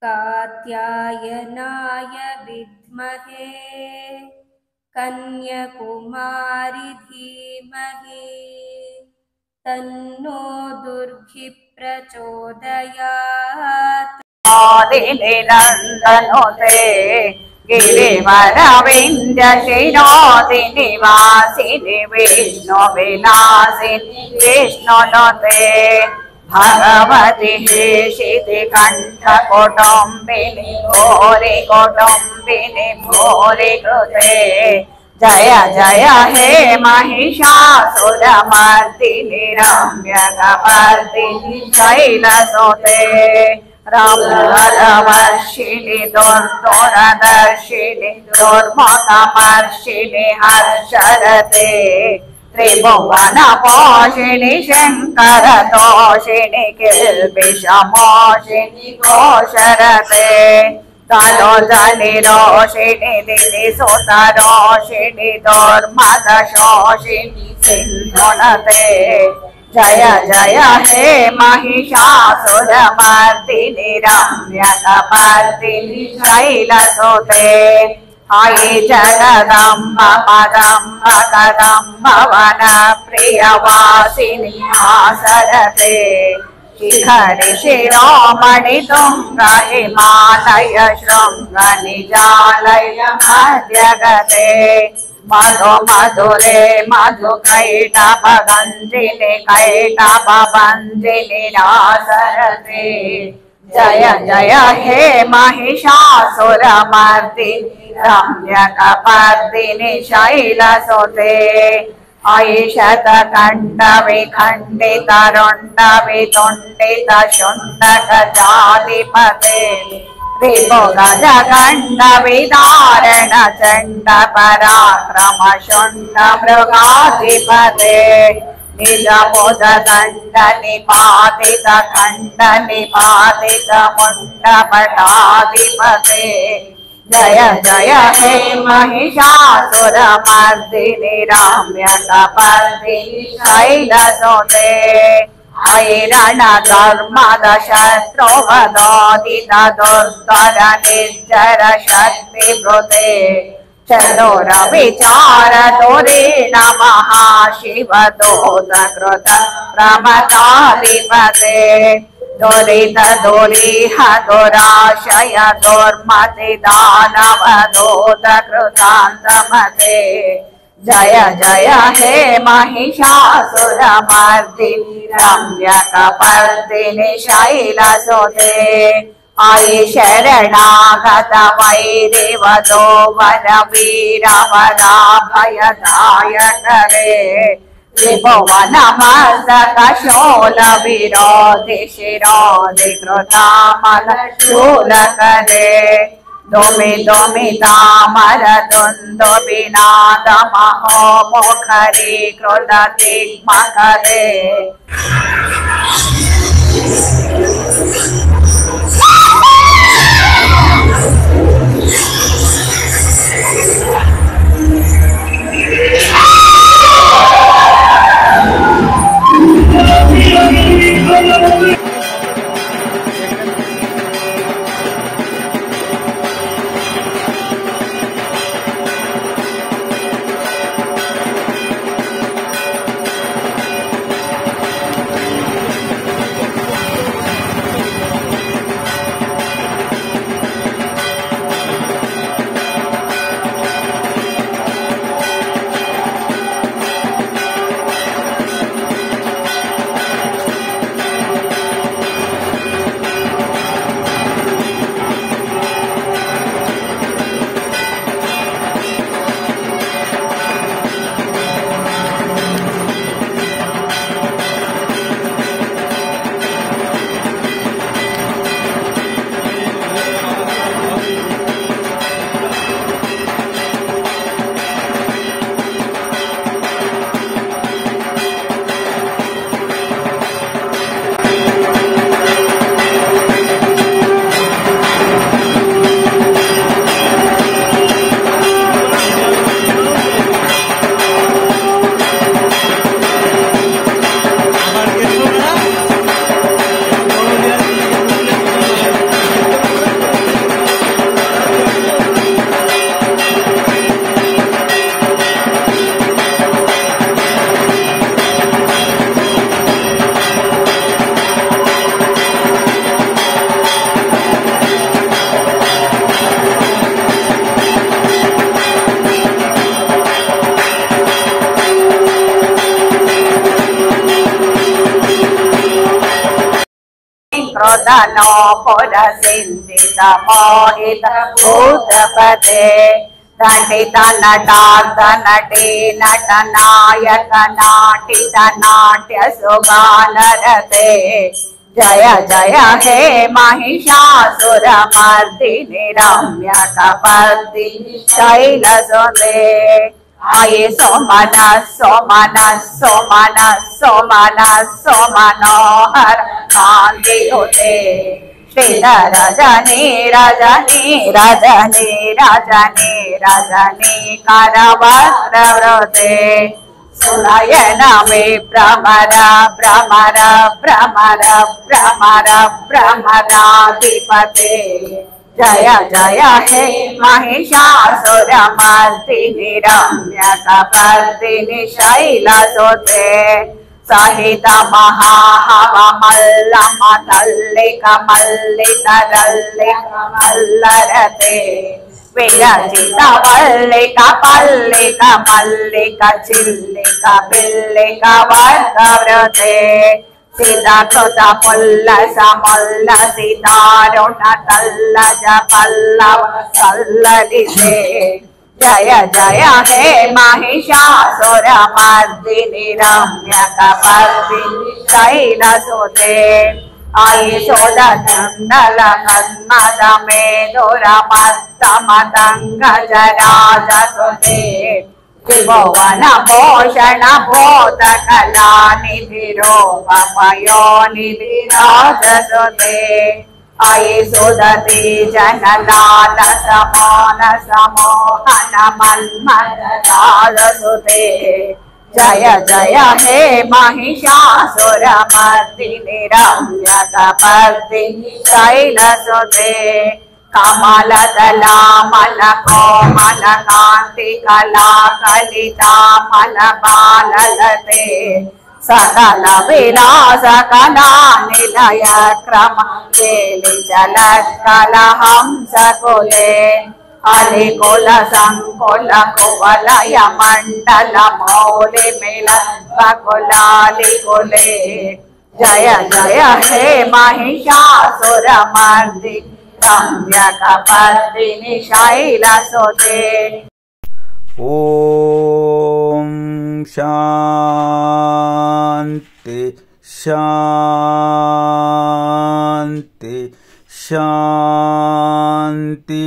कात्यायनाय विद्महे कन्याकुमारी धीमहि तन्नो दुर्गी प्रचोदयात्। नन्दनुते गिरिवरविन्द्यशिरोधि निवासिनि विष्णुविलासिनि विष्णुनुते भगवति हेशिति कण्ठकुटुम्बिनि भूरि कुटुम्बिनि भूरि कृते जय जय हे महिषासुरमर्दिनि रम्यकपर्दिनि शैलसुते रामवर्षिणि दुर्दुरदर्शिनि दुर्मुखमर्षिणि हर्षरते त्रिभुवनपोषिणि शङ्करतोषिणि किल्बिषमोषिणि घोषरते तनोजनिरोषिणि दिदिसुतरोषिणि दुर्मदशोषिणि सिन्धुनते जय जय हे महिषासुरमर्दिनि रम्यकपर्दिनि शैलसुते अयि जगदम्ब पदम्ब कदम्ब वनप्रियवासिनि आसरते शिखरि शिरोमणि तुङ्ग हिमालय शृङ्ग निजालय मध्यगते मधु मधुरे मधुकैटभगञ्जिनि कैटभभञ्जिनि नासरते जय जय हे महिषासुरमर्दिनि रम्यकपर्दिनि शैलसुते अयि शतकण्डविखण्डितरुण्डवितुण्डित शुण्डकजाधिपते रिपुगजगण्डविदारण चण्डपराक्रम शुण्डमृगाधिपते निजमुददण्ड निपातित खण्ड निपातित मुण्डपटाधिपते जय जय हे महिषासुरमर्दिनि रम्यकपर्दिनि शैलसुते अयि रणधर्मदशत्रुवदोदित दुर्धर निर्जर शक्तिभृते चतुरविचार धुरीण महाशिवदूतकृत प्रमथाधिपते दुरित दुरीह दुराशय दुर्मति दानव दूत कृतान्तमते जय जय हे महिषासुरमर्दिनि रम्यकपर्दिनि शैलसुते अयि शरणागत वैरिवदो वरवीरवराभयदायकरे त्रिभुवनमर्दक शूलविरोधि शिरोधि कृतामलशूलकरे दुमि दुमितामर दुन्दुभिनाद महो मुखरी कृतदिग्मकरे सुदनो पुरसिंहित मोहित भूतपते नटित नटार्थ नटे नटनायक नाटित नाट्य सुगानरते जय जय हे महिषासुरमर्दिनि रम्यकपर्दिनि शैलसुते आये सोमनः सोमनः सोमनः सोमनः सोमनोहर कान्तियुते श्रीधर रजनी रजनी रजनी रजनी रजनी करवस्त्रवृते सुनयन मे भ्रमर भ्रमर भ्रमर भ्रमर भ्रमराधिपते जय जय हे महिषासुरमर्दिनि रम्यकपर्दिनि शैलसुते सहित महाहवमल्ल मल्लिक मल्लिक मल्लरते विरचित वल्लिक पल्लिक मल्लिक चिल्लिक बिल्लिक वर्गवृते सीताकृत पुल्लस मुल्लस सीतारुण तल्लज पल्लव सल्ललिते जय जय हे महिषासुरमर्दिनि रम्यकपर्दिनि शैलसुते आयि सोदचण्डल कन्मद मेधुरमस्तमदङ्गजराजसुते त्रिभुवन भूषण भूतकलानिधिरोपपयोनिधिराजसुते अयि सुदति जनलाल समोन समोहन मन्मथजालसुते जय जय हे महिषासुरमर्दिनि रम्यकपर्दिनि शैलसुते कमलदलामल कोमल कान्ति कला कलिता मल बाललते सकल विलास कला निलय क्रम केलि जलत्कल हंसकुले अलिकुल संकुल कुवलय मंडल मौलि मिलत्कुलालिकुले जय जय हे महिषासुरमर्दिनि रम्यकपर्दिनि शैलसुते ओम शांति शांति शांति।